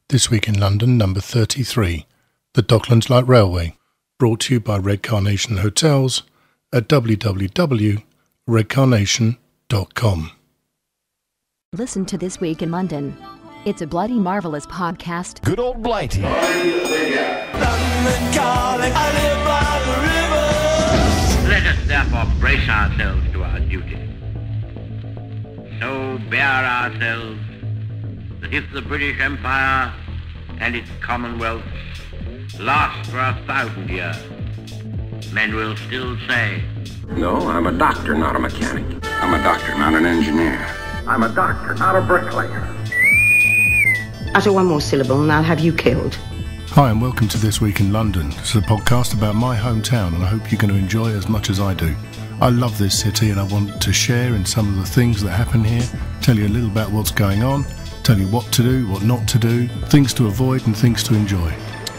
This Week in London, number 33, the Docklands Light Railway, brought to you by Red Carnation Hotels at www.redcarnation.com. Listen to This Week in London. It's a bloody marvellous podcast. Good old Blighty. London calling, I live by the river. Let us therefore brace ourselves to our duty. So bear ourselves that if the British Empire and its Commonwealth last for 1,000 years, men will still say, No, I'm a doctor, not a mechanic. I'm a doctor, not an engineer. I'm a doctor, not a bricklayer. Utter one more syllable and I'll have you killed. Hi and welcome to This Week in London. It's a podcast about my hometown and I hope you're going to enjoy it as much as I do. I love this city and I want to share in some of the things that happen here, tell you a little about what's going on, tell you what to do, what not to do, things to avoid and things to enjoy.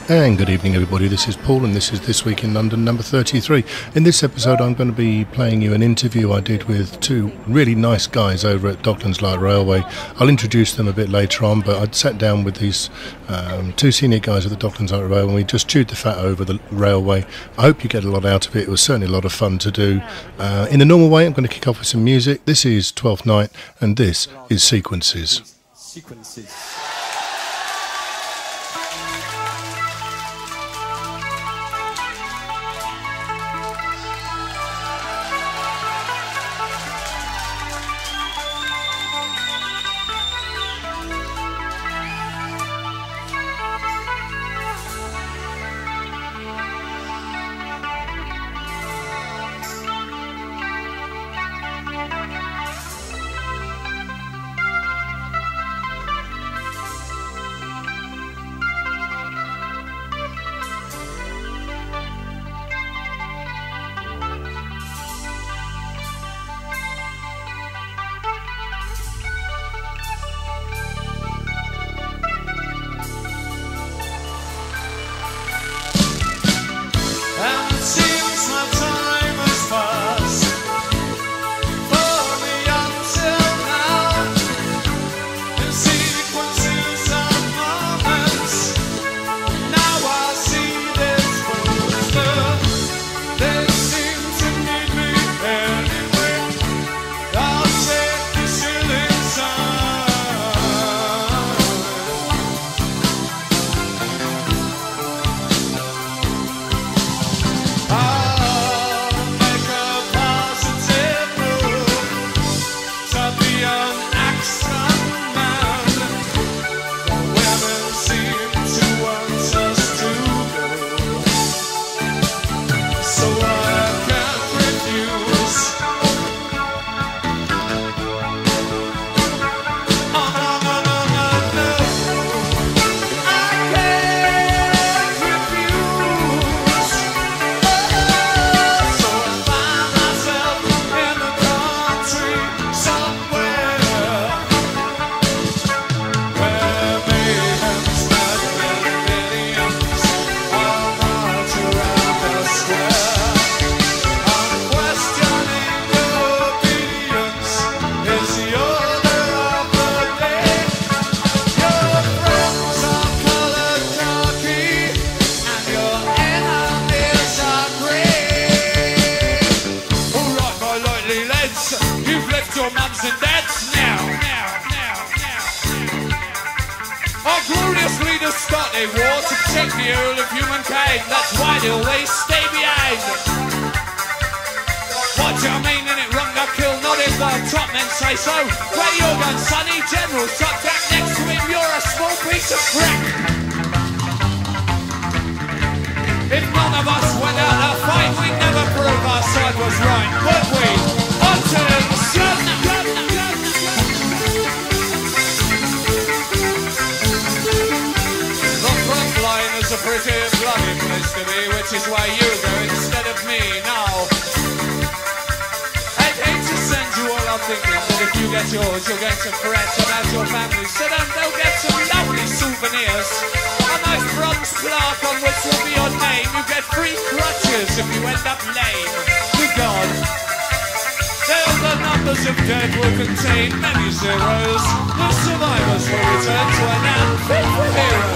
And good evening everybody, this is Paul and this is This Week in London number 33. In this episode I'm going to be playing you an interview I did with two really nice guys over at Docklands Light Railway. I'll introduce them a bit later on, but I'd sat down with these two senior guys at the Docklands Light Railway and we just chewed the fat over the railway. I hope you get a lot out of it. It was certainly a lot of fun to do. In the normal way I'm going to kick off with some music. This is 12th Night and this is Sequences. Of dead will contain many zeros. The survivors will return to an unfit hero.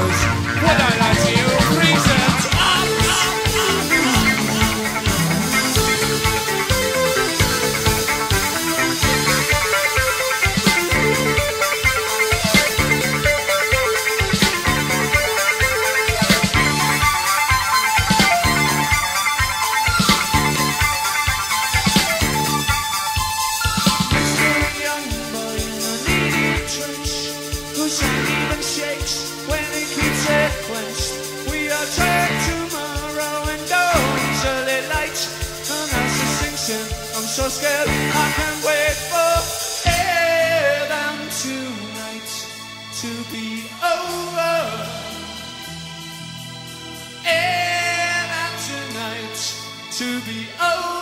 so scared. I can't wait for them tonight to be over. And tonight to be over.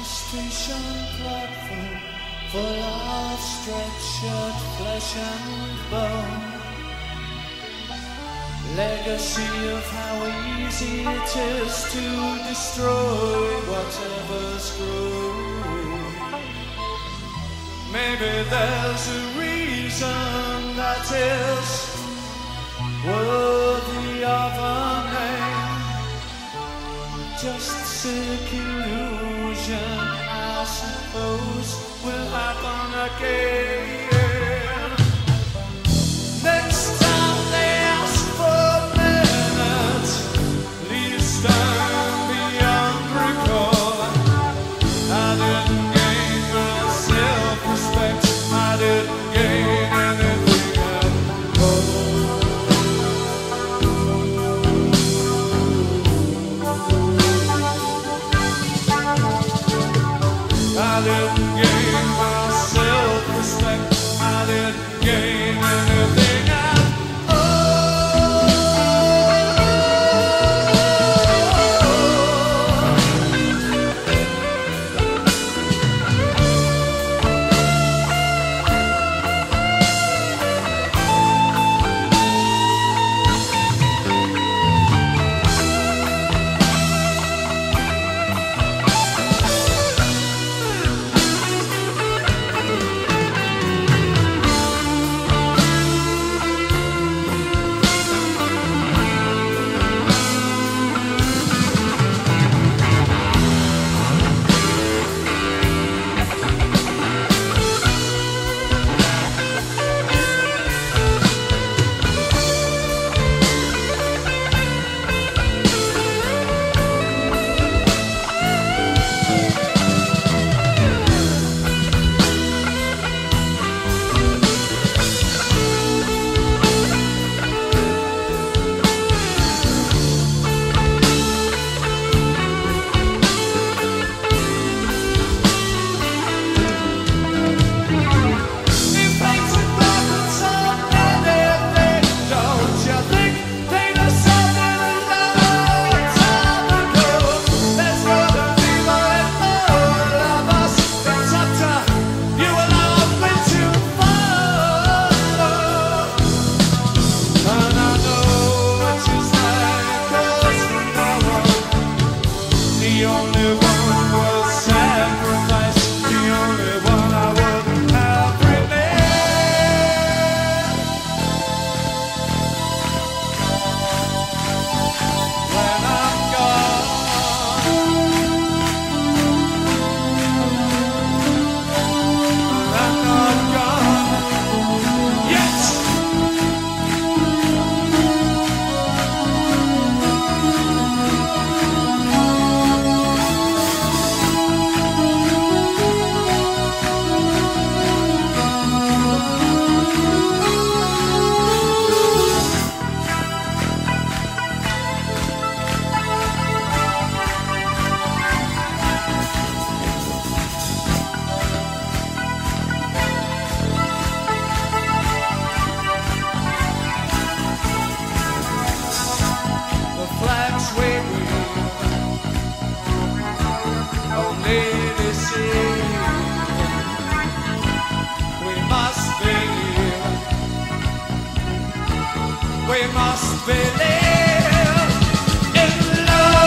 station platform full of stretched flesh and bone. Legacy of how easy it is to destroy whatever's grown. Maybe there's a reason that is worthy of a name. Just sick illusion, I suppose, will happen again. Next time they ask for minutes, please stand beyond recall. I didn't gain my self-respect, I didn't gain anything at all. I didn't gain my self-respect, I didn't gain anything at we must believe in love.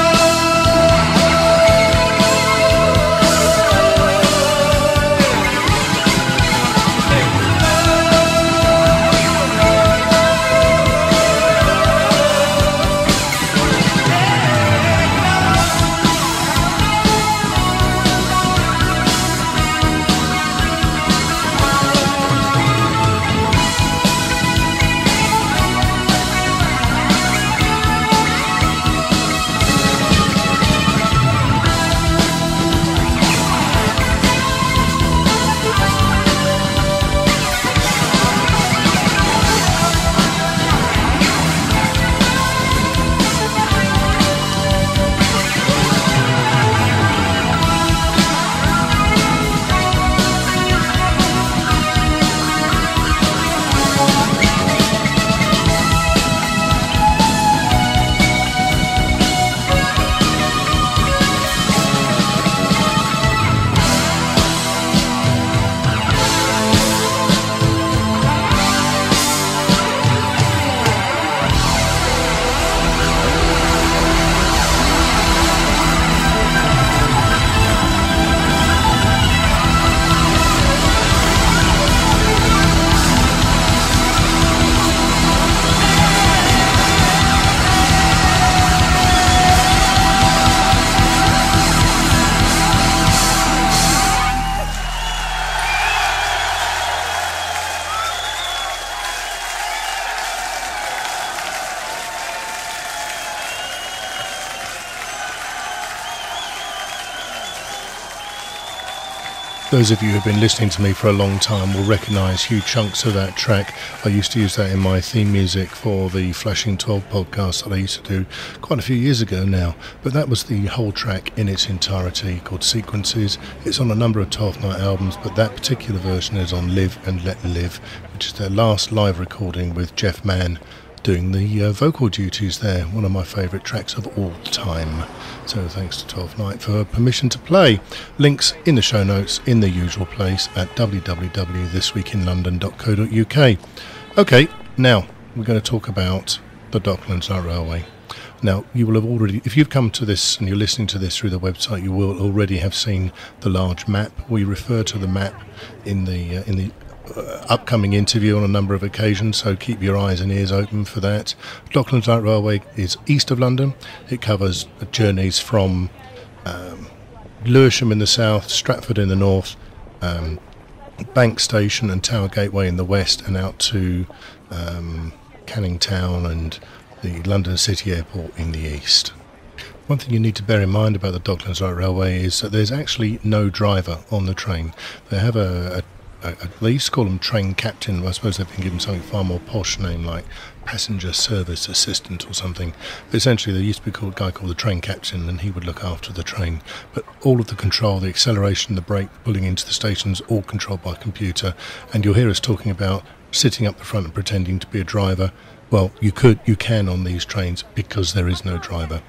Those of you who have been listening to me for a long time will recognise huge chunks of that track. I used to use that in my theme music for the Flashing 12 podcast that I used to do quite a few years ago now. But that was the whole track in its entirety, called Sequences. It's on a number of 12th Night albums, but that particular version is on Live and Let Live, which is their last live recording with Jeff Mann doing the vocal duties there. One of my favourite tracks of all time. So thanks to 12th Night for permission to play. Links in the show notes in the usual place at www.thisweekinlondon.co.uk. Okay, now we're going to talk about the Docklands Light Railway. Now, you will have already, if you've come to this and you're listening to this through the website, you will already have seen the large map. We refer to the map in the upcoming interview on a number of occasions, so keep your eyes and ears open for that. Docklands Light Railway is east of London. It covers journeys from Lewisham in the south, Stratford in the north, Bank Station and Tower Gateway in the west, and out to Canning Town and the London City Airport in the east. One thing you need to bear in mind about the Docklands Light Railway is that there's actually no driver on the train. They have they used to call them train captain. I suppose they've been given something far more posh name like passenger service assistant or something. But essentially there used to be a guy called the train captain, and he would look after the train. But all of the control, the acceleration, the brake, pulling into the stations, all controlled by computer. And you'll hear us talking about sitting up the front and pretending to be a driver. Well, you can on these trains because there is no driver.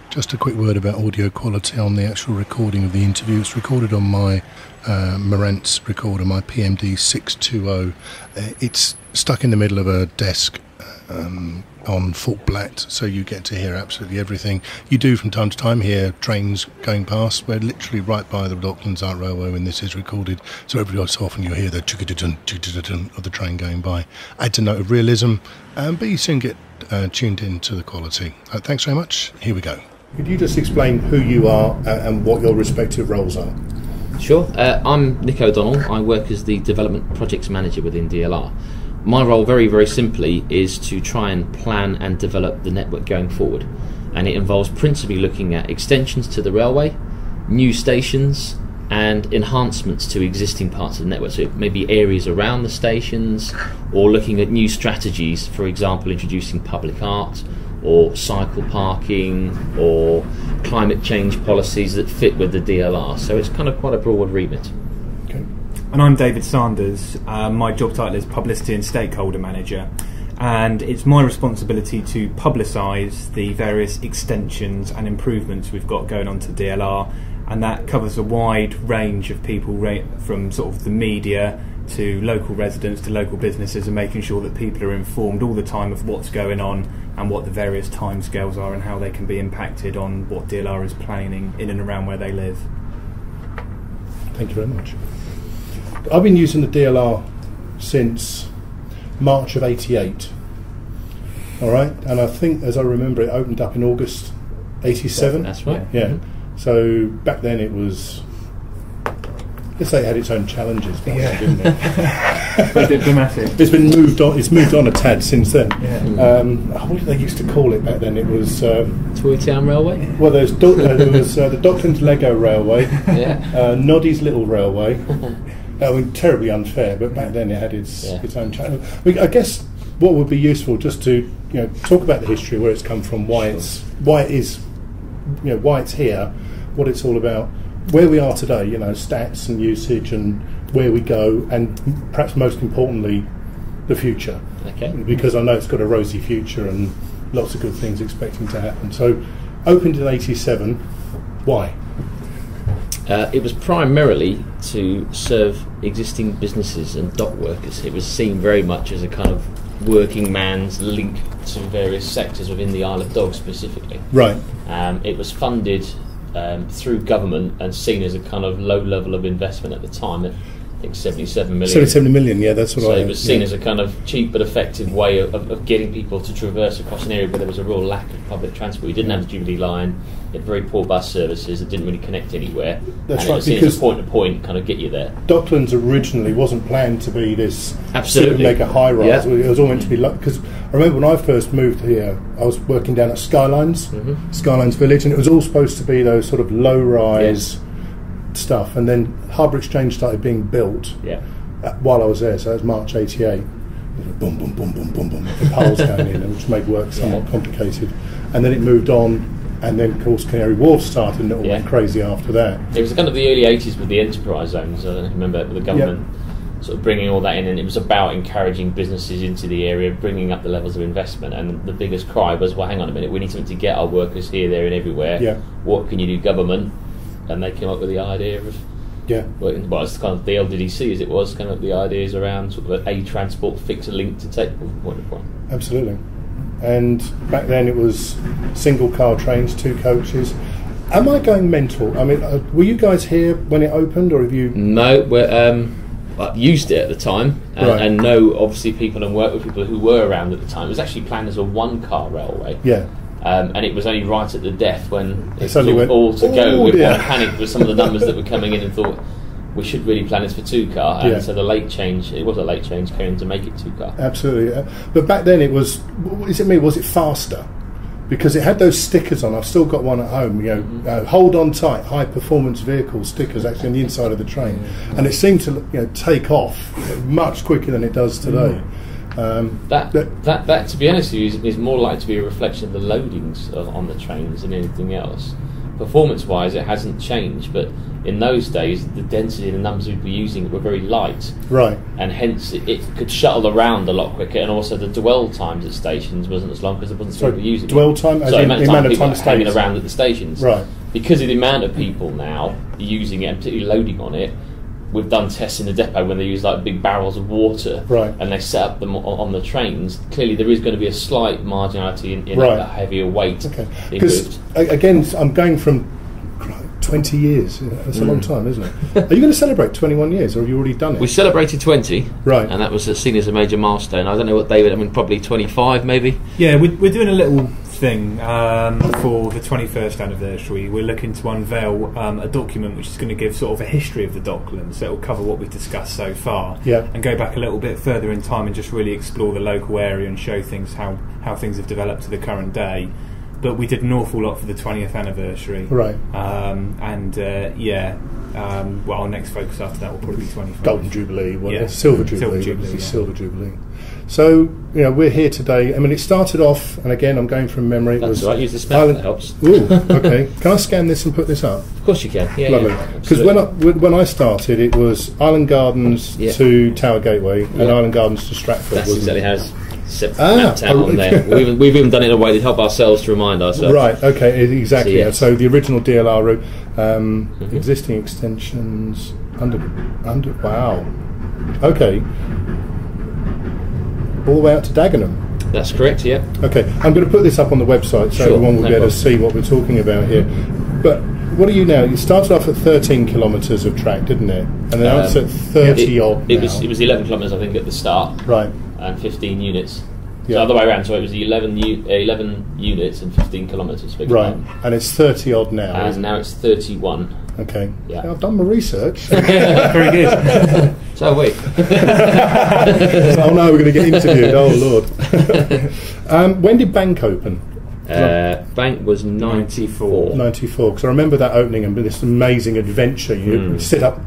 Just a quick word about audio quality on the actual recording of the interview. It's recorded on my Marantz recorder, my PMD 620. It's stuck in the middle of a desk on full blatt, so you get to hear absolutely everything. You do from time to time hear trains going past. We're literally right by the Docklands Light Railway when this is recorded, so every so often you'll hear the chugga-dun of the train going by. Adds a note of realism, but you soon get tuned in to the quality. Thanks very much. Here we go. Could you just explain who you are and what your respective roles are? Sure. I'm Nick O'Donnell. I work as the Development Projects Manager within DLR. My role, very, very simply, is to try and plan and develop the network going forward. And it involves principally looking at extensions to the railway, new stations, and enhancements to existing parts of the network. So it may be areas around the stations, or looking at new strategies, for example, introducing public art, or cycle parking, or climate change policies that fit with the DLR. So it's kind of quite a broad remit. Okay. And I'm David Sanders. My job title is Publicity and Stakeholder Manager, and it's my responsibility to publicise the various extensions and improvements we've got going on to DLR, and that covers a wide range of people, from sort of the media to local residents to local businesses, and making sure that people are informed all the time of what's going on and what the various timescales are and how they can be impacted on what DLR is planning in and around where they live. Thank you very much. I've been using the DLR since March of '88. All right, and I think, as I remember, it opened up in August '87. That's right. Yeah. Mm-hmm. So back then it was, let's say, it had its own challenges, didn't it? But diplomatic. It's been moved on. It's moved on a tad since then. Yeah. What did they used to call it back then? It was Toy Town Railway. Well, there was the Docklands Lego Railway, Yeah. Noddy's Little Railway. I mean, terribly unfair, but back then it had its own challenge. I guess what would be useful just to talk about the history, where it's come from, why it is, why it's here, what it's all about, where we are today, stats and usage and where we go, and perhaps most importantly, the future. Okay. Because I know it's got a rosy future and lots of good things expecting to happen. So, opened in '87. Why? It was primarily to serve existing businesses and dock workers. It was seen very much as a kind of working man's link to various sectors within the Isle of Dogs specifically. Right. It was funded through government and seen as a kind of low level of investment at the time. I think 77 million. 77 million, yeah, that's what so I... it was seen as a kind of cheap but effective way of getting people to traverse across an area where there was a real lack of public transport. You didn't have the Jubilee line, you had very poor bus services that didn't really connect anywhere. That's and right, it was seen as a point-to-point kind of get you there. Docklands originally wasn't planned to be this Absolutely. super mega high-rise. Yeah. It was all meant to be... Because I remember when I first moved here, I was working down at Skylines Village, and it was all supposed to be those sort of low-rise... Yes. stuff, and then Harbour Exchange started being built while I was there, so that was March 88. Boom, boom, boom, boom, boom, boom, the piles going in, which made work somewhat complicated. And then it moved on, and then, of course, Canary Wharf started, and it all went crazy after that. It was kind of the early 80s with the enterprise zones. I don't know if you remember, with the government sort of bringing all that in, and it was about encouraging businesses into the area, bringing up the levels of investment. And the biggest cry was, well, hang on a minute, we need something to get our workers here, there, and everywhere. Yeah. What can you do, government? And they came up with the idea of well, it's kind of the LDDC as it was, kind of the ideas around sort of a transport fixed link to take from point to point. Absolutely. And back then it was single car trains, 2 coaches. Am I going mental? I mean, were you guys here when it opened, or have you? No, I used it at the time, and know obviously people and work with people who were around at the time. It was actually planned as a 1-car railway. Yeah. And it was only right at the death when it was all to go. Everyone panicked with some of the numbers that were coming in and thought, we should really plan this for 2-car. And so the late change, it was a late change, came to make it 2-car. Absolutely. But back then it was it faster? Because it had those stickers on. I've still got one at home, hold on tight, high performance vehicle stickers actually on the inside of the train. And it seemed to take off much quicker than it does today. That to be honest with you, is more likely to be a reflection of the loadings on the trains than anything else. Performance-wise, it hasn't changed, but in those days, the density and the numbers we'd be using were very light, and hence it could shuttle around a lot quicker, and also the dwell times at stations wasn't as long because there wasn't so people using dwell time, the amount of time hanging around at the stations, right? Because of the amount of people now using it, and particularly loading on it. We've done tests in the depot when they use like big barrels of water, and they set up them on the trains. Clearly, there is going to be a slight marginality in a heavier weight. Because again, I'm going from 20 years. That's a long time, isn't it? Are you going to celebrate 21 years, or have you already done it? We celebrated 20, and that was seen as a major milestone. I don't know what David. I mean, probably 25, maybe. Yeah, we're doing a little thing for the 21st anniversary. We're looking to unveil a document which is going to give sort of a history of the Docklands, so it will cover what we've discussed so far, and go back a little bit further in time and just really explore the local area and show things how things have developed to the current day. But we did an awful lot for the 20th anniversary, well, our next focus after that will probably be 25. Golden Jubilee, Silver Jubilee. So, we're here today. I mean, it started off, and again, I'm going from memory. That's right, use the spell, that helps. Ooh, okay. Can I scan this and put this up? Of course you can, Lovely. Because when I started, it was Island Gardens to Tower Gateway, and Island Gardens to Stratford. That's exactly how it's mapped out on there. We've even done it in a way to help ourselves to remind ourselves. Right, okay, exactly. So the original DLR route, existing extensions, under wow. Okay. All the way out to Dagenham. That's correct, yeah. Okay, I'm going to put this up on the website so everyone will be able to see what we're talking about here. But what are you now? You started off at 13 kilometres of track, didn't it? And then now it's at 30 odd. It was 11 kilometres, I think, at the start. Right. And 15 units. So the other way around. So it was 11 units and 15 kilometres. Right. And it's 30 odd now. And now it's 31. Okay. Yeah. I've done my research. Very good. So we. Oh no, we're going to get interviewed. Oh Lord. When did Bank open? Bank was 94. 94. Because I remember that opening and this amazing adventure. You sit up.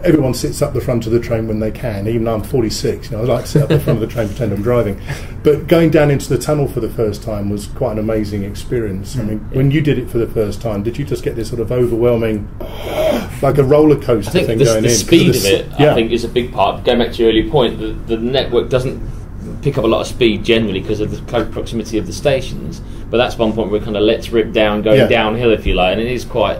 Everyone sits up the front of the train when they can. Even though I'm 46, I like to sit up the front of the train, pretend I'm driving. But going down into the tunnel for the first time was quite an amazing experience. I mean, when you did it for the first time, did you just get this sort of overwhelming, like a roller coaster thing going in? The speed of it, I think, is a big part. Going back to your earlier point, the network doesn't pick up a lot of speed generally because of the close proximity of the stations. But that's one point where it kind of lets rip down, going downhill, if you like, and it is quite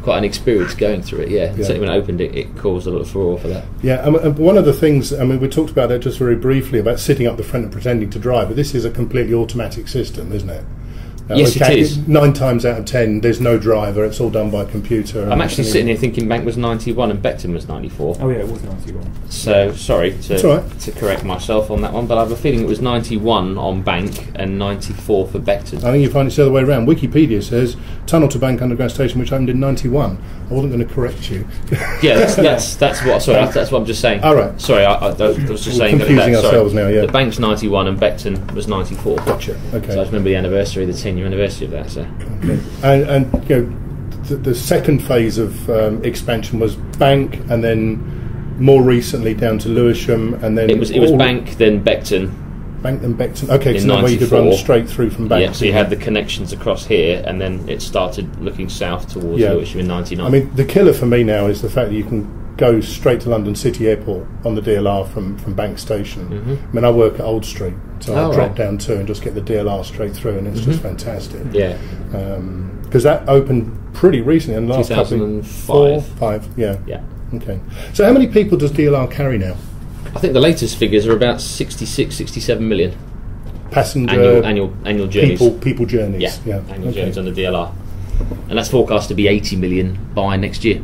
an experience going through it, Certainly when it opened, it caused a lot of furore for that. Yeah, and one of the things, I mean, we talked about that just very briefly, about sitting up the front and pretending to drive, but this is a completely automatic system, isn't it? Yes, it is. 9 times out of 10, there's no driver, it's all done by computer. I'm actually sitting here thinking Bank was 91 and Beckton was 94. Oh yeah, it was 91. So, sorry to correct myself on that one, but I have a feeling it was 91 on Bank and 94 for Beckton. I think you find it's the other way around. Wikipedia says Tunnel to Bank Underground Station, which opened in 91. I wasn't going to correct you. Yeah, that's what I'm just saying. All right. Sorry, I was just saying that. Confusing ourselves now, yeah. The Bank's 91 and Beckton was 94. Gotcha, okay. So I remember the anniversary, the 10-year anniversary of that, so. Okay. And the second phase of expansion was Bank, and then more recently down to Lewisham, and then it was Bank, then Beckton. Bank then Beckton. Okay, so now where you could run straight through from Bank. Yeah, so you had the connections across here, and then it started looking south towards Lewisham in '99. I mean, the killer for me now is the fact that you can go straight to London City Airport on the DLR from Bank Station. I mean, I work at Old Street, so I drop down too and just get the DLR straight through, and it's just fantastic. Yeah. Because that opened pretty recently, in the last 2005. Five, yeah. Yeah. Okay. So how many people does DLR carry now? I think the latest figures are about 66, 67 million. Passenger... Annual journeys. People journeys. Yeah, annual journeys on the DLR. And that's forecast to be 80 million by next year.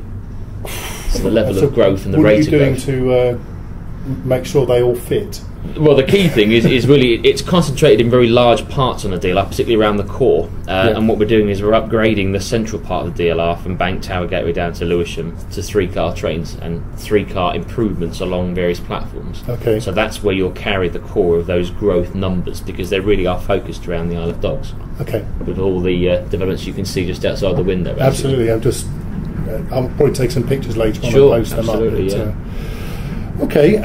So the level of growth and the rate of growth. What are you doing to make sure they all fit? Well, the key thing is really it's concentrated in very large parts on the DLR, particularly around the core. And what we're doing is we're upgrading the central part of the DLR from Bank Tower Gateway down to Lewisham to 3-car trains and 3-car improvements along various platforms. Okay. So that's where you'll carry the core of those growth numbers, because they really are focused around the Isle of Dogs. Okay. With all the developments you can see just outside the window. Basically. Absolutely. I'll probably take some pictures later on and post them up. Yeah. Okay.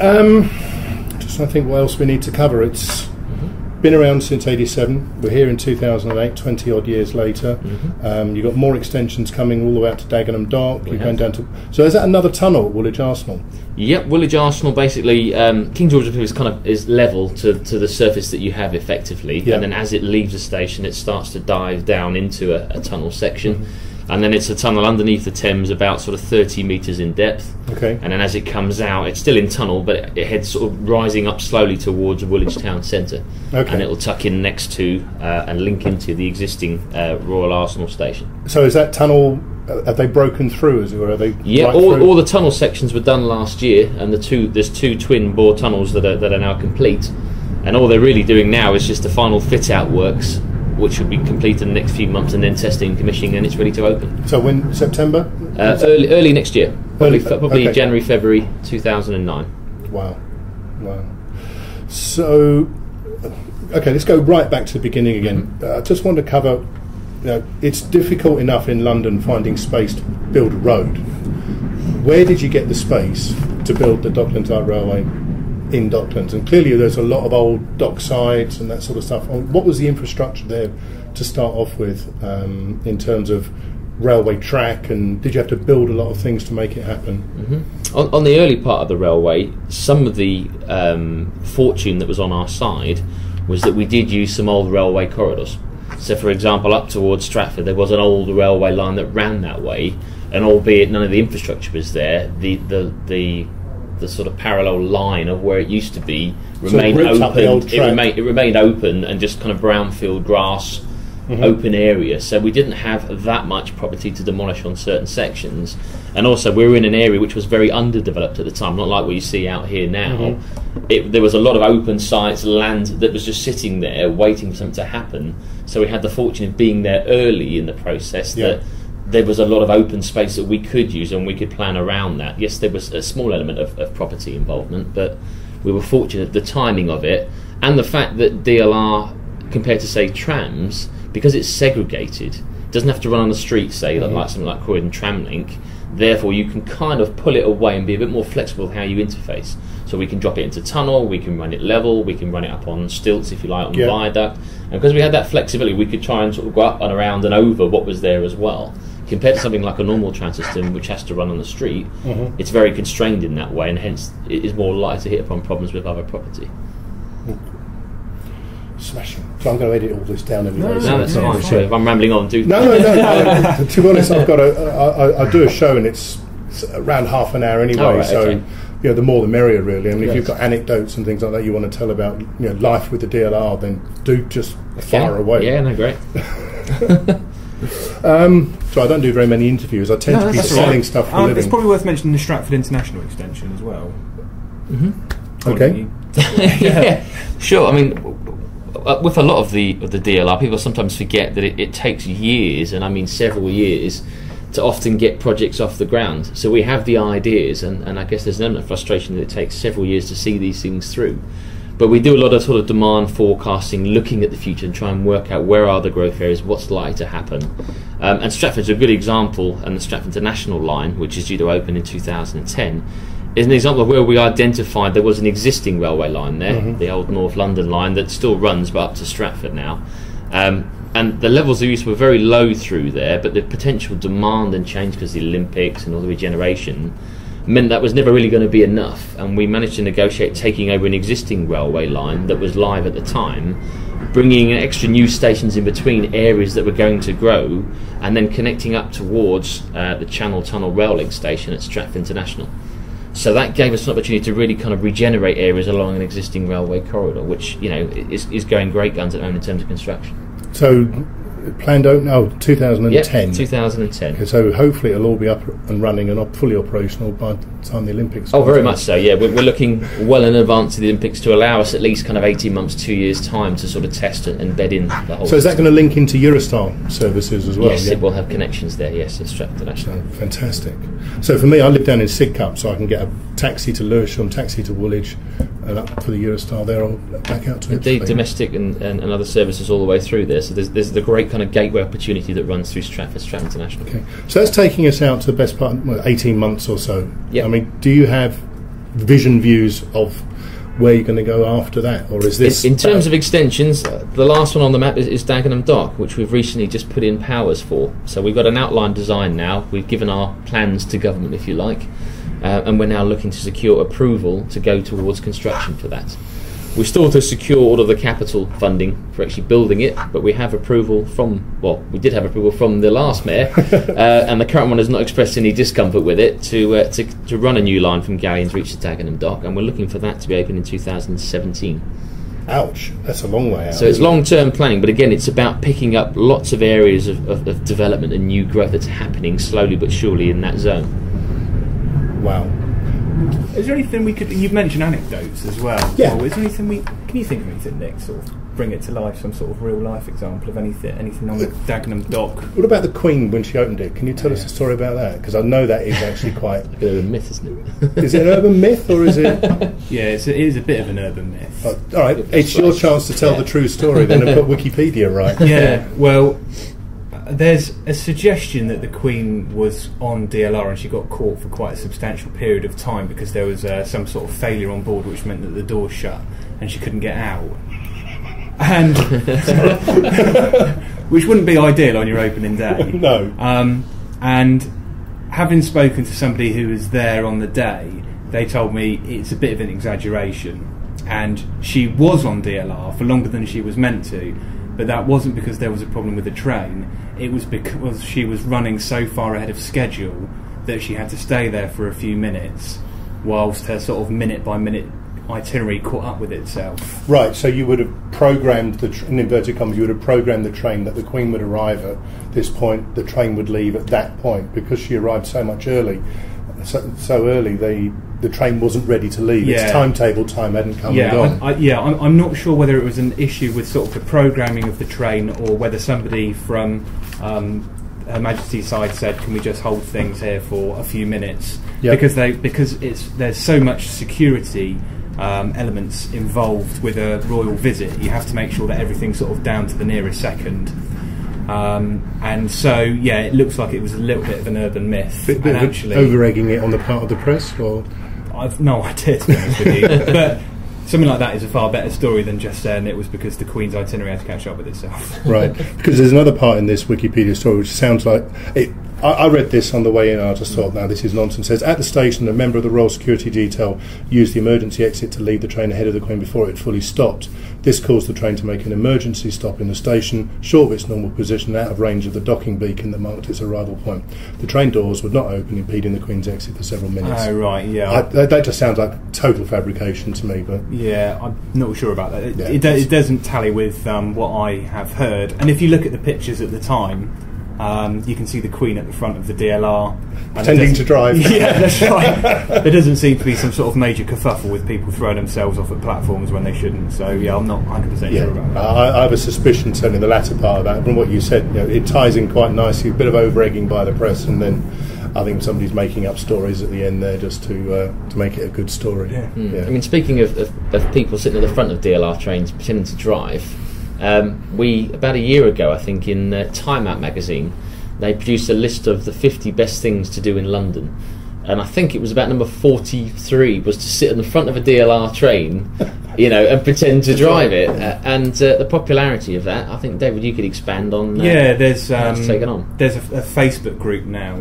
I think what else we need to cover. It's been around since '87. We're here in 2008, 20 odd years later. You've got more extensions coming all the way out to Dagenham Dock. You're going down to. So is that another tunnel at Woolwich Arsenal? Yep, Woolwich Arsenal basically. King George is level to the surface that you have effectively, and then as it leaves the station, it starts to dive down into a tunnel section. And then it's a tunnel underneath the Thames, about sort of 30 metres in depth. Okay. And then as it comes out, it's still in tunnel, but it heads sort of rising up slowly towards Woolwich town centre. Okay. And it'll tuck in next to and link into the existing Royal Arsenal station. So is that tunnel? Have they broken through? Are they? Yeah, all the tunnel sections were done last year, and there's two twin bore tunnels that are now complete. And all they're really doing now is just the final fit out works, which should be completed in the next few months, and then testing and commissioning, and it's ready to open. So when? September? Early next year. Probably January, February 2009. Wow. So, okay, let's go right back to the beginning again. I just want to cover, it's difficult enough in London finding space to build a road. Where did you get the space to build the Docklands Light Railway in Docklands? And clearly there's a lot of old dock sites and that sort of stuff. What was the infrastructure there to start off with in terms of railway track, and did you have to build a lot of things to make it happen? On the early part of the railway, some of the fortune that was on our side was that we did use some old railway corridors. So for example, up towards Stratford there was an old railway line that ran that way, and albeit none of the infrastructure was there, the sort of parallel line of where it used to be remained open. It remained open and just kind of brownfield grass, open area. So we didn't have that much property to demolish on certain sections, and also we were in an area which was very underdeveloped at the time, not like what you see out here now. There was a lot of open sites, land that was just sitting there waiting for something to happen. So we had the fortune of being there early in the process, that there was a lot of open space that we could use and we could plan around that. Yes, there was a small element of property involvement, but we were fortunate the timing of it, and the fact that DLR, compared to say trams, because it's segregated, doesn't have to run on the street, say, like something like Croydon Tramlink. Therefore you can kind of pull it away and be a bit more flexible with how you interface. So we can drop it into tunnel, we can run it level, we can run it up on stilts if you like, on viaduct, and because we had that flexibility we could try and sort of go up and around and over what was there as well. Compared to something like a normal tram system which has to run on the street, it's very constrained in that way, and hence it is more likely to hit upon problems with other property. Smashing. So I'm going to edit all this down anyway. No, that's fine. Sure. If I'm rambling on, do. No. To be honest, I do a show and it's around half an hour anyway. The more the merrier, really. I mean, if you've got anecdotes and things like that you want to tell about life with the DLR, then do just fire away. Yeah, no, great. So I don't do very many interviews. I tend to be selling stuff for a living. It's probably worth mentioning the Stratford International extension as well. Okay. Yeah, sure. I mean, with a lot of the DLR, people sometimes forget that it takes years, and I mean several years, to often get projects off the ground. So we have the ideas, and I guess there's an element of frustration that it takes several years to see these things through. But we do a lot of sort of demand forecasting, looking at the future and try and work out where are the growth areas, what's likely to happen. And Stratford's a good example, and the Stratford International line, which is due to open in 2010, is an example of where we identified there was an existing railway line there, the old North London line that still runs but up to Stratford now. And the levels of use were very low through there, but the potential demand and change because of the Olympics and all the regeneration meant that was never really going to be enough, and we managed to negotiate taking over an existing railway line that was live at the time, bringing in extra new stations in between areas that were going to grow, and then connecting up towards the Channel Tunnel rail link station at Stratford International. So that gave us an opportunity to really kind of regenerate areas along an existing railway corridor, which is going great guns at the moment in terms of construction. So planned open 2010. Yeah, 2010. Okay, so hopefully it'll all be up and running and fully operational by the time the Olympics. Oh, very much so. Yeah, we're looking well in advance of the Olympics to allow us at least kind of 18 months, 2 years time to sort of test and bed in the whole. So is that going to link into Eurostar services as well? Yes, it will have connections there. Yes, at Stratford International. Oh, fantastic. So for me, I live down in Sidcup, so I can get a taxi to Lewisham, taxi to Woolwich, and up for the Eurostar there, or back out to Indeed, domestic and other services all the way through there. So there's the great kind of gateway opportunity that runs through Stratford International. Okay, so that's taking us out to the best part, 18 months or so. Yep. I mean, do you have vision views of where you're going to go after that, or is this... In terms of extensions, the last one on the map is Dagenham Dock, which we've recently just put in powers for. So we've got an outline design now. We've given our plans to government, if you like, and we're now looking to secure approval to go towards construction for that. We've still to secure all of the capital funding for actually building it, but we have approval from, well, we did have approval from the last mayor, and the current one has not expressed any discomfort with it, to run a new line from Galleons Reach to Dagenham Dock, and we're looking for that to be open in 2017. Ouch, that's a long way out. So it's long-term planning, but again, it's about picking up lots of areas of development and new growth that's happening slowly but surely in that zone. Wow. Is there anything we could... You've mentioned anecdotes as well. Yeah. Is there anything can you think of anything, Nick, sort of bring it to life, some sort of real-life example of anything on the Dagenham Dock? What about the Queen when she opened it? Can you tell us a story about that? Because I know that is actually quite... Like an urban myth, isn't it? Is it an urban myth, or is it... Yeah, it is a bit of an urban myth. All right, it's your chance to tell the true story then and put Wikipedia right. Yeah, well... There's a suggestion that the Queen was on DLR and she got caught for quite a substantial period of time because there was some sort of failure on board, which meant that the door shut and she couldn't get out. And which wouldn't be ideal on your opening day. No. And having spoken to somebody who was there on the day, they told me it's a bit of an exaggeration. And she was on DLR for longer than she was meant to. But that wasn't because there was a problem with the train. It was because she was running so far ahead of schedule that she had to stay there for a few minutes whilst her sort of minute-by-minute itinerary caught up with itself. Right, so you would have programmed, in inverted commas, you would have programmed the train that the Queen would arrive at this point, the train would leave at that point, because she arrived so much early. So early, the train wasn't ready to leave. Yeah. Its timetable time hadn't come and gone. I'm not sure whether it was an issue with sort of the programming of the train or whether somebody from Her Majesty's side said, "Can we just hold things here for a few minutes?" Yep. Because there's so much security elements involved with a royal visit. You have to make sure that everything's sort of down to the nearest second. And so, yeah, it looks like it was a little bit of an urban myth. Bit and actually, over-egging it on the part of the press, or I've no idea, to be honest with you. But something like that is a far better story than just saying it was because the Queen's itinerary had to catch up with itself. Right, because there's another part in this Wikipedia story which sounds like it. I read this on the way in and I just thought, now this is nonsense. It says, at the station, a member of the Royal Security Detail used the emergency exit to leave the train ahead of the Queen before it fully stopped. This caused the train to make an emergency stop in the station, short of its normal position, out of range of the docking beacon that marked its arrival point. The train doors would not open, impeding the Queen's exit for several minutes. Oh, right, yeah. That just sounds like total fabrication to me. But yeah, I'm not sure about that. Yeah, it doesn't tally with what I have heard. And if you look at the pictures at the time, you can see the Queen at the front of the DLR pretending to drive. Yeah, that's right. There doesn't seem to be some sort of major kerfuffle with people throwing themselves off at platforms when they shouldn't. So yeah, I'm not 100% sure about that. I have a suspicion, certainly in the latter part of that, from what you said, it ties in quite nicely. A bit of over-egging by the press, and then I think somebody's making up stories at the end there just to make it a good story. Yeah. I mean, speaking of people sitting at the front of DLR trains pretending to drive, we, about a year ago, I think, in Time Out magazine, they produced a list of the 50 best things to do in London. And I think it was about number 43 was to sit in the front of a DLR train, and pretend to drive it. And the popularity of that, I think, David, you could expand on. There's taken on. There's a Facebook group now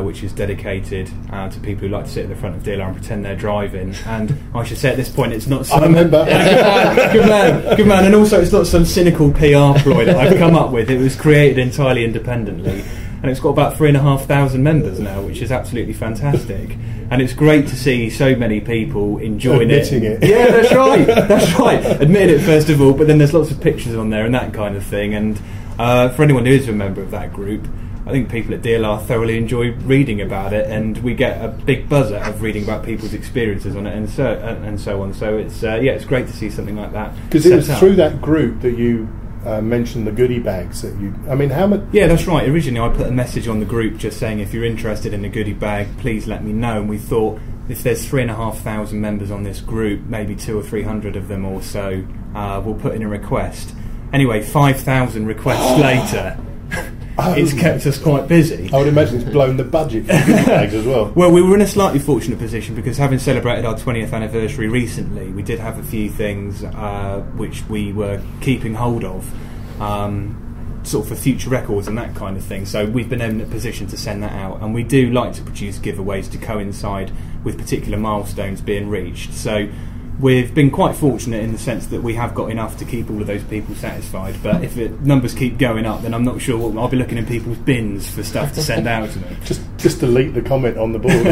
which is dedicated to people who like to sit at the front of DLR and pretend they're driving. And I should say at this point, it's not some... I remember. Good man. And also, it's not some cynical PR ploy that I've come up with. It was created entirely independently. And it's got about 3,500 members now, which is absolutely fantastic. And it's great to see so many people enjoying Admitting it. Yeah, that's right. Admitting it first of all, but then there's lots of pictures on there and that kind of thing. And for anyone who is a member of that group, I think people at DLR thoroughly enjoy reading about it, and we get a big buzz out of reading about people's experiences on it, and so on. So it's great to see something like that. Because it was through that group that you mentioned the goodie bags that you... I mean, how much... Yeah, that's right. Originally I put a message on the group just saying, if you're interested in a goodie bag, please let me know. And we thought, if there's 3,500 members on this group, maybe 200 or 300 of them or so will put in a request. Anyway, 5,000 requests later, it's kept us quite busy. I would imagine it's blown the budget for goodie bags as well. Well, we were in a slightly fortunate position because, having celebrated our 20th anniversary recently, we did have a few things which we were keeping hold of, sort of for future records and that kind of thing. So we've been in a position to send that out, and we do like to produce giveaways to coincide with particular milestones being reached. So we've been quite fortunate in the sense that we have got enough to keep all of those people satisfied. But if numbers keep going up, then I'm not sure what I'll be looking in people's bins for stuff to send out to them. Just delete the comment on the board.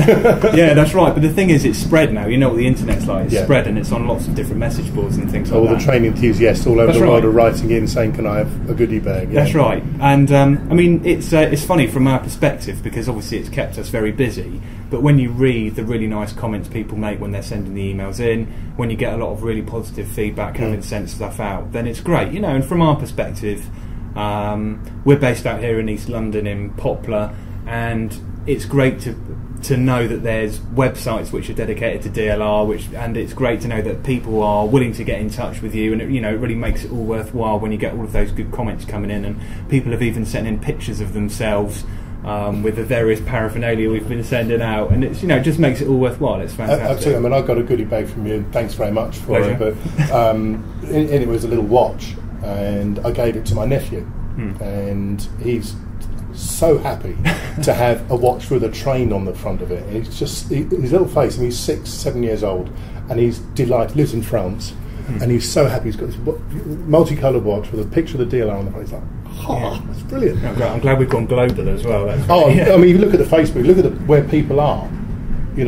Yeah, that's right. But the thing is, it's spread now. You know what the internet's like. It's spread, and it's on lots of different message boards and things like that. All the training enthusiasts all over the world are writing in saying, "Can I have a goodie bag?" Yeah. That's right. And I mean, it's funny from our perspective because obviously it's kept us very busy. But when you read the really nice comments people make when they're sending the emails in, when you get a lot of really positive feedback having sent stuff out, then it's great, And from our perspective, we're based out here in East London in Poplar, and it's great to know that there's websites which are dedicated to DLR, and it's great to know that people are willing to get in touch with you, and it really makes it all worthwhile when you get all of those good comments coming in, and people have even sent in pictures of themselves with the various paraphernalia we've been sending out, and it's it just makes it all worthwhile. It's fantastic. Absolutely. I mean, I got a goodie bag from you. Thanks very much for it. But and it was a little watch, and I gave it to my nephew, and he's so happy to have a watch with a train on the front of it. And it's just his little face. I mean, he's 6-7 years old, and he's delighted. Lives in France. And he's so happy. He's got this multicoloured watch with a picture of the DLR on the front. He's like, that's brilliant. I'm glad we've gone global as well. I mean, you look at the Facebook, look at where people are. They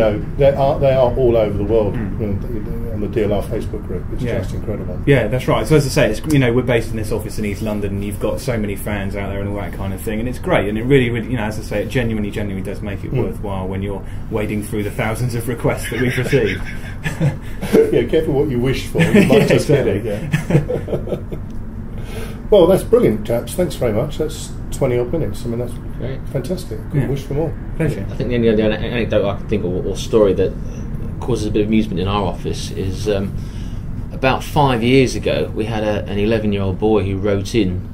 are all over the world on the DLR Facebook group. It's just incredible. Yeah, that's right. So as I say, it's, we're based in this office in East London, and you've got so many fans out there and all that kind of thing, and it's great. And it really, as I say, it genuinely does make it worthwhile when you're wading through the thousands of requests that we've received. Yeah, careful what you wish for. You might just get it. Yeah. Well, that's brilliant, chaps. Thanks very much. That's 20 odd minutes. I mean, that's great. Fantastic. Couldn't wish for more. Pleasure. I think the only anecdote I can think of, or story that causes a bit of amusement in our office is about 5 years ago we had an 11-year-old boy who wrote in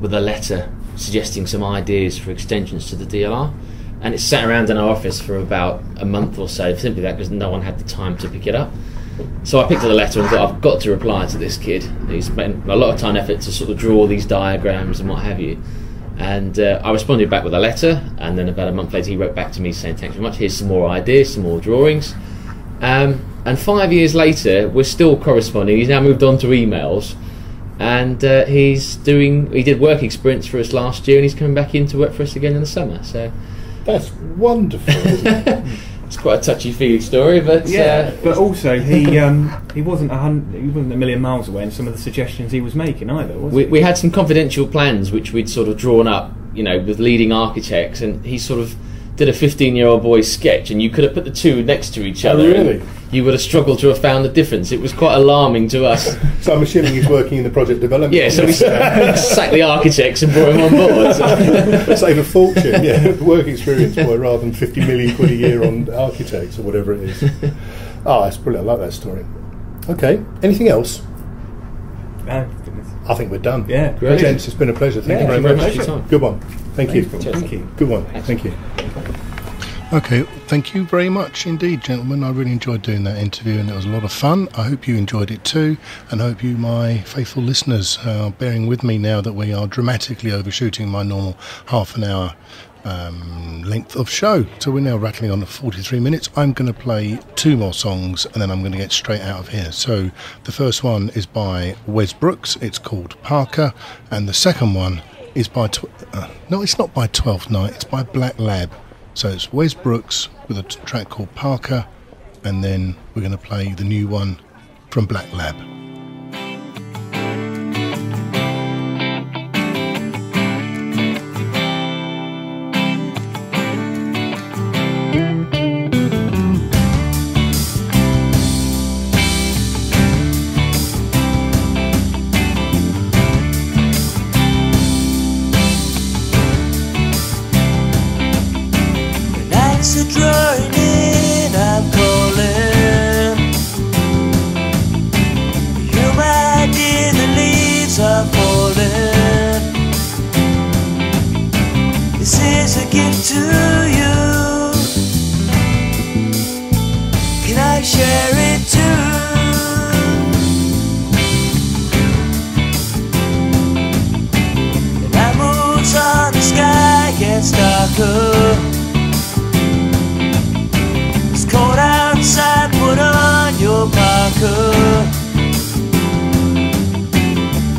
with a letter suggesting some ideas for extensions to the DLR, and it sat around in our office for about a month or so, simply that because no one had the time to pick it up. So I picked up the letter and thought, I've got to reply to this kid. He's spent a lot of time and effort to sort of draw these diagrams and what have you. And I responded back with a letter, and then about a month later he wrote back to me saying, thanks very much, here's some more ideas, some more drawings. And 5 years later we're still corresponding. He's now moved on to emails, and he did work experience for us last year, and he's coming back in to work for us again in the summer. So that's wonderful, isn't it? It's quite a touchy-feely story, but but also he wasn't a million miles away in some of the suggestions he was making either. We had some confidential plans which we'd sort of drawn up, with leading architects, and he sort of did a 15-year-old boy's sketch, and you could have put the two next to each other. Oh, really? You would have struggled to have found the difference. It was quite alarming to us. So I'm assuming he's working in the project development. Yeah, so we sacked the architects and brought him on board. Save a fortune, yeah. Work experience boy rather than 50 million quid a year on architects or whatever it is. Oh, that's brilliant. I like that story. Okay, anything else? Goodness. I think we're done. Yeah, great. Gents, it's been a pleasure. Thank you very very much. much for your time. Good one. Thank you. Thank you. Good one. Thank you. Okay, thank you very much indeed, gentlemen. I really enjoyed doing that interview and it was a lot of fun. I hope you enjoyed it too, and I hope you, my faithful listeners, are bearing with me now that we are dramatically overshooting my normal half an hour length of show. So we're now rattling on to 43 minutes. I'm going to play two more songs and then I'm going to get straight out of here. So the first one is by Wes Brooks. It's called Parker, and the second one is by no, it's not by 12th Night, it's by Black Lab. So it's Wes Brooks with a track called Parker, and then we're going to play the new one from Black Lab.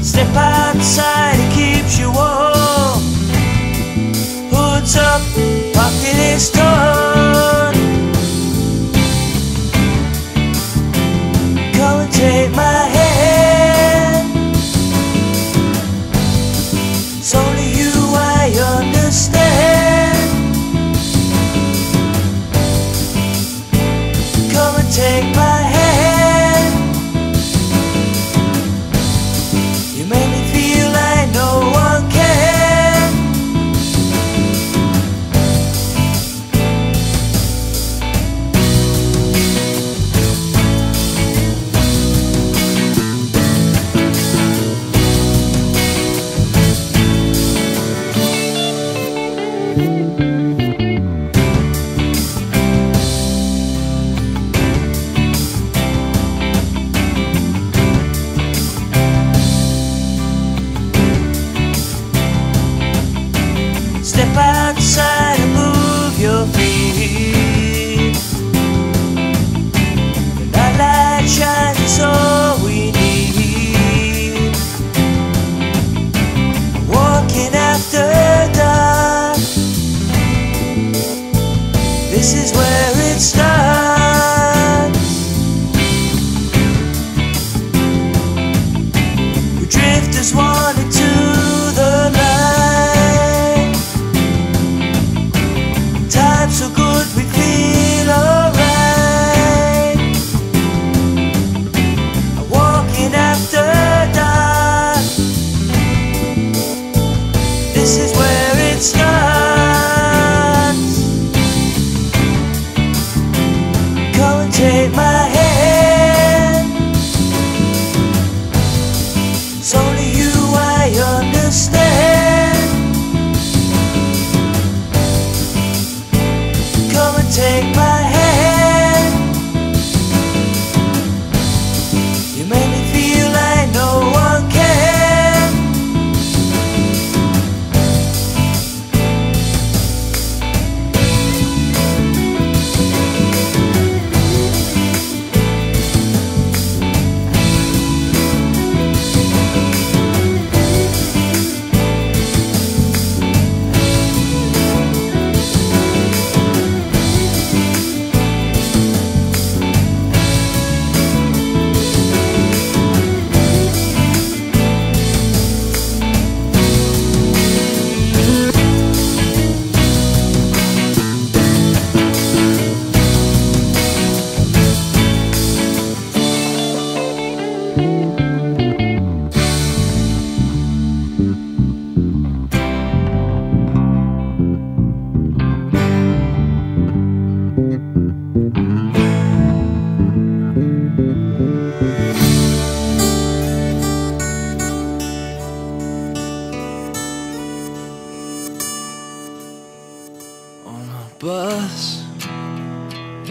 Step outside, it keeps you warm. Hood's up, pocket is torn. Come and take my hand. It's only you I understand. Come and take my hand.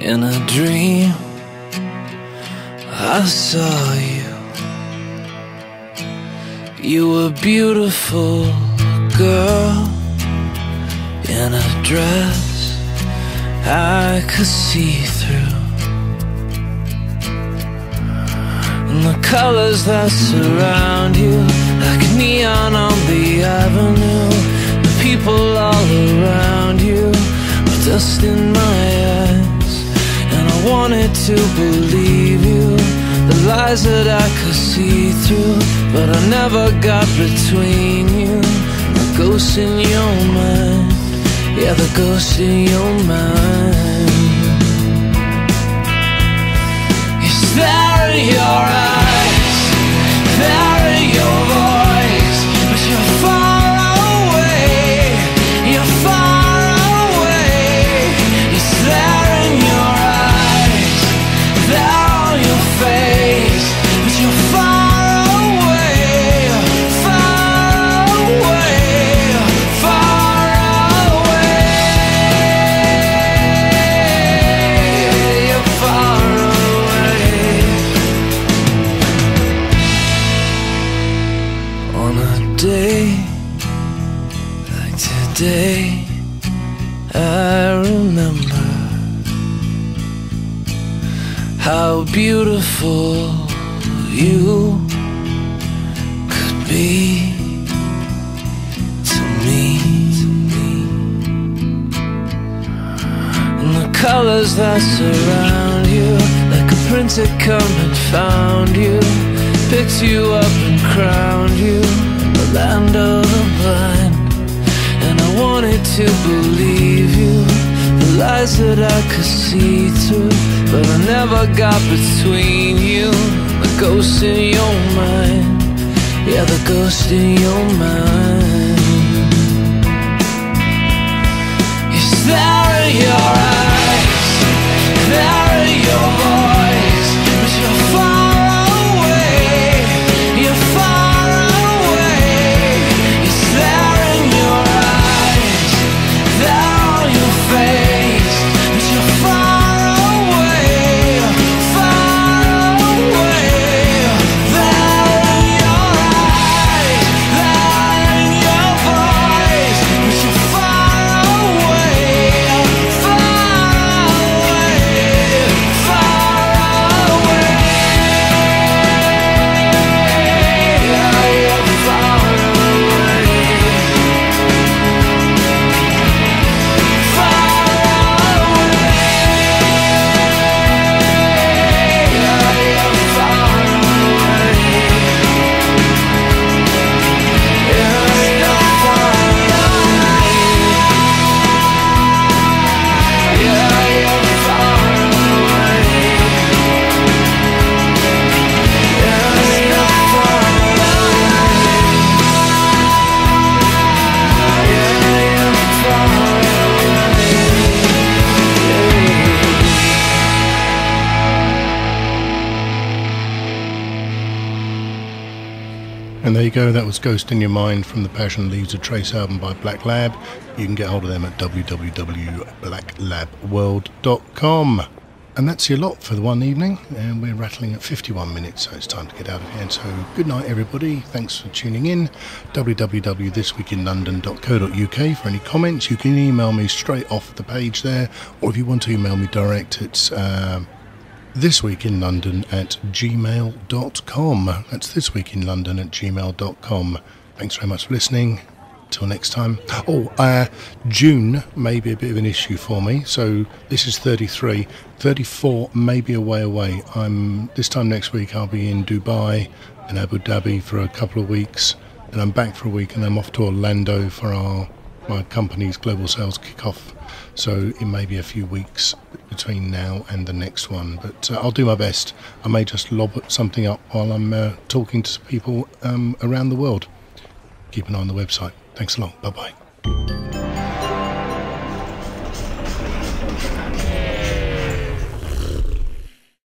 In a dream, I saw you. You were beautiful, girl, in a dress I could see through. And the colors that surround you, like neon on the avenue. The people all around you were dust in my eyes. And I wanted to believe you, the lies that I could see through, but I never got between you. The ghost in your mind, yeah, the ghost in your mind. Is there in your eyes, there in your voice, but you're far away, you're far away. Is there in your eyes, there on your face, but you're far away, far away, far away. You're far away. On a day like today, I remember how beautiful you could be to me. And the colors that surround you, like a prince had come and found you, picked you up and crowned you in the land of the blind. And I wanted to believe you, the lies that I could see through, but I never got between you. The ghost in your mind, yeah, the ghost in your mind. Is there in your eyes, there in your voice, but you're far away, you're far away. Is there in your eyes, there on your face, but you're far away, far away. There in your eyes, there in your voice, but you're far away, far away, far away. Yeah, you're far away, far away. Yeah, you're far away. Yeah, you're far away. Yeah, you're far away. Yeah, you're far away. Yeah, you're far And there you go, that was Ghost in Your Mind from the Passion Leaves a Trace album by Black Lab. You can get hold of them at www.blacklabworld.com. And that's your lot for the one evening, and we're rattling at 51 minutes, so it's time to get out of here. So good night everybody, thanks for tuning in. www.thisweekinlondon.co.uk for any comments. You can email me straight off the page there, or if you want to email me direct, it's thisweekinlondon@gmail.com. That's thisweekinlondon@gmail.com. Thanks very much for listening. Till next time. June may be a bit of an issue for me, so this is 33. 34 may be a way away. This time next week I'll be in Dubai and Abu Dhabi for a couple of weeks, and I'm back for a week, and I'm off to Orlando for my company's global sales kickoff. So it may be a few weeks between now and the next one, but I'll do my best. I may just lob something up while I'm talking to people around the world. Keep an eye on the website. Thanks a lot. Bye-bye.